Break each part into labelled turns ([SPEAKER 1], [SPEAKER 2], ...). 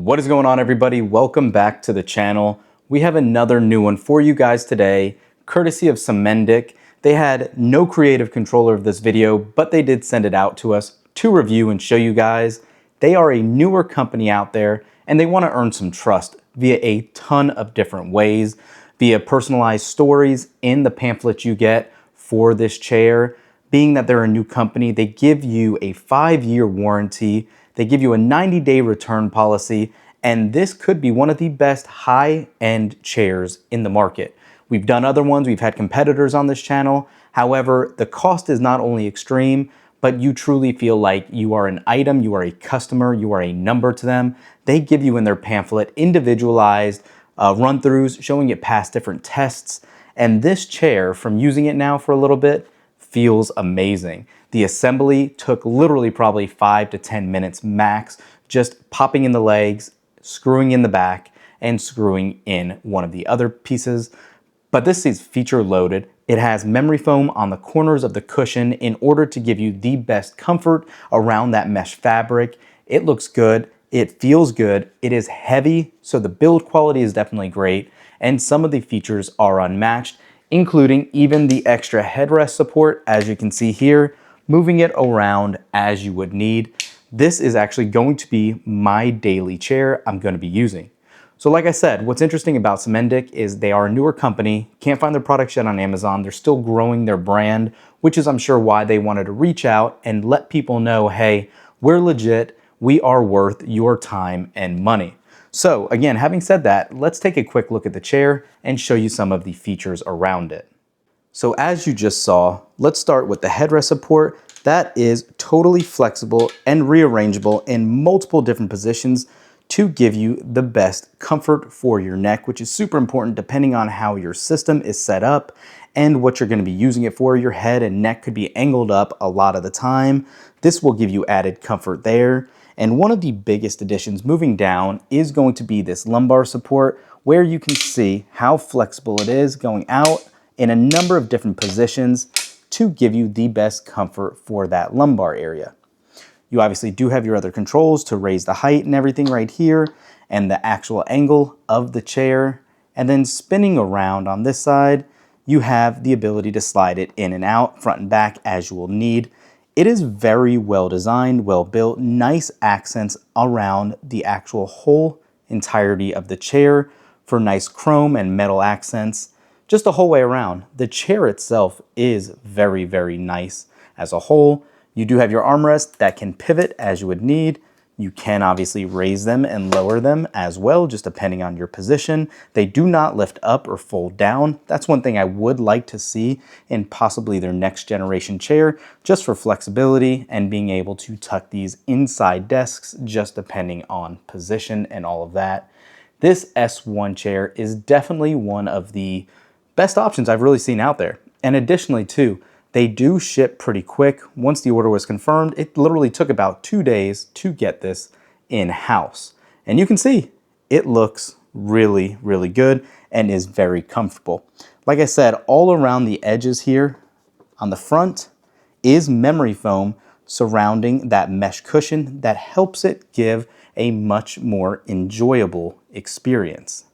[SPEAKER 1] What is going on, everybody? Welcome back to the channel. We have another new one for you guys today, courtesy of Samndic. They had no creative control of this video, but they did send it out to us to review and show you guys. They are a newer company out there, and they want to earn some trust via a ton of different ways, via personalized stories in the pamphlet you get for this chair. Being that they're a new company, they give you a 5-year warranty. They give you a 90-day return policy, and this could be one of the best high-end chairs in the market. We've done other ones, we've had competitors on this channel. However, the cost is not only extreme, but you truly feel like you are an item, you are a customer, you are a number to them. They give you in their pamphlet individualized run-throughs showing it past different tests. And this chair, from using it now for a little bit, feels amazing. The assembly took literally probably 5 to 10 minutes max, just popping in the legs, screwing in the back, and screwing in one of the other pieces. But this is feature loaded. It has memory foam on the corners of the cushion in order to give you the best comfort around that mesh fabric. It looks good. It feels good. It is heavy, so the build quality is definitely great. And some of the features are unmatched, including even the extra headrest support, as you can see here, moving it around as you would need. This is actually going to be my daily chair I'm going to be using. So like I said, what's interesting about Samndic is they are a newer company, can't find their products yet on Amazon. They're still growing their brand, which is I'm sure why they wanted to reach out and let people know, hey, we're legit, we are worth your time and money. So again, having said that, let's take a quick look at the chair and show you some of the features around it. So as you just saw, let's start with the headrest support. That is totally flexible and rearrangeable in multiple different positions to give you the best comfort for your neck, which is super important depending on how your system is set up and what you're going to be using it for. Your head and neck could be angled up a lot of the time. This will give you added comfort there. And one of the biggest additions moving down is going to be this lumbar support, where you can see how flexible it is going out in a number of different positions to give you the best comfort for that lumbar area. You obviously do have your other controls to raise the height and everything right here, and the actual angle of the chair. And then spinning around on this side, you have the ability to slide it in and out, front and back, as you will need. It is very well designed, well built, nice accents around the actual whole entirety of the chair for nice chrome and metal accents, just the whole way around. The chair itself is very, very nice as a whole. You do have your armrest that can pivot as you would need. You can obviously raise them and lower them as well, just depending on your position. They do not lift up or fold down. That's one thing I would like to see in possibly their next generation chair, just for flexibility and being able to tuck these inside desks, just depending on position and all of that. This S1 chair is definitely one of the best options I've really seen out there. And additionally too, they do ship pretty quick. Once the order was confirmed, it literally took about 2 days to get this in-house. And you can see it looks really, really good and is very comfortable. Like I said, all around the edges here on the front is memory foam surrounding that mesh cushion that helps it give a much more enjoyable experience.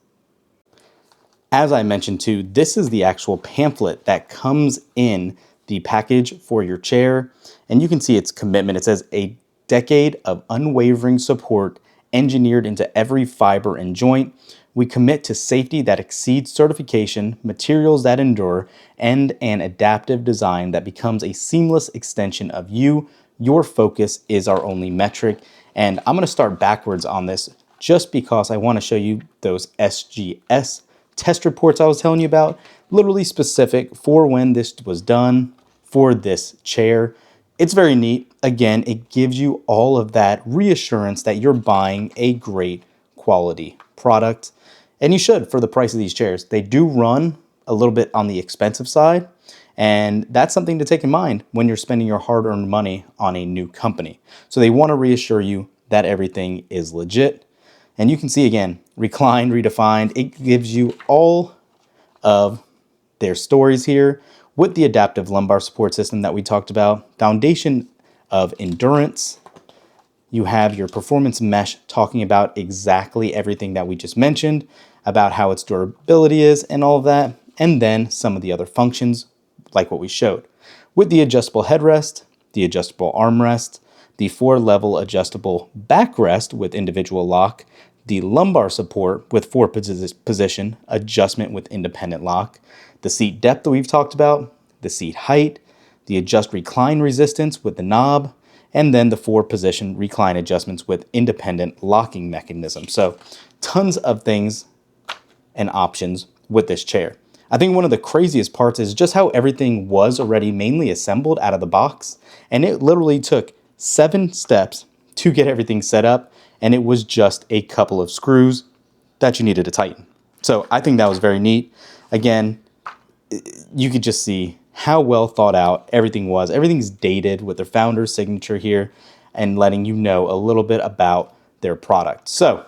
[SPEAKER 1] As I mentioned too, this is the actual pamphlet that comes in the package for your chair, and you can see its commitment. It says a decade of unwavering support engineered into every fiber and joint. We commit to safety that exceeds certification, materials that endure, and an adaptive design that becomes a seamless extension of you. Your focus is our only metric. And I'm going to start backwards on this just because I want to show you those SGS test reports I was telling you about, literally specific for when this was done for this chair. It's very neat. Again, it gives you all of that reassurance that you're buying a great quality product. And you should, for the price of these chairs. They do run a little bit on the expensive side, and that's something to take in mind when you're spending your hard-earned money on a new company. So they want to reassure you that everything is legit. And you can see again, reclined, redefined. It gives you all of their stories here with the adaptive lumbar support system that we talked about, foundation of endurance, You have your performance mesh talking about exactly everything that we just mentioned, about how its durability is and all of that, and then some of the other functions like what we showed. With the adjustable headrest, the adjustable armrest, the 4-level adjustable backrest with individual lock, the lumbar support with 4-position adjustment with independent lock, the seat depth that we've talked about, the seat height, the adjust recline resistance with the knob, and then the 4-position recline adjustments with independent locking mechanism. So tons of things and options with this chair. I think one of the craziest parts is just how everything was already mainly assembled out of the box, and it literally took 7 steps to get everything set up, and it was just a couple of screws that you needed to tighten. So I think that was very neat. Again, you could just see how well thought out everything was. Everything's dated with their founder's signature here and letting you know a little bit about their product. So,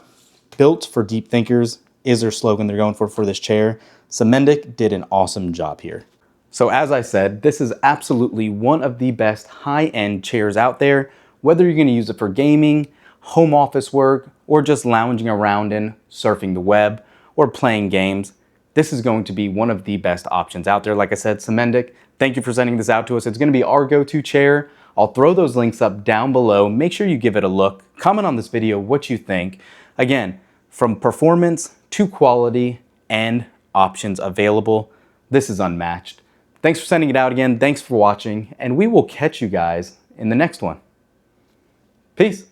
[SPEAKER 1] built for deep thinkers is their slogan they're going for this chair. Samndic did an awesome job here. So as I said, this is absolutely one of the best high-end chairs out there, whether you're going to use it for gaming, home office work, or just lounging around in, surfing the web, or playing games. This is going to be one of the best options out there. Like I said, Samndic, thank you for sending this out to us. It's going to be our go-to chair. I'll throw those links up down below. Make sure you give it a look. Comment on this video what you think. Again, from performance to quality and options available, this is unmatched. Thanks for sending it out again. Thanks for watching, and we will catch you guys in the next one. Peace.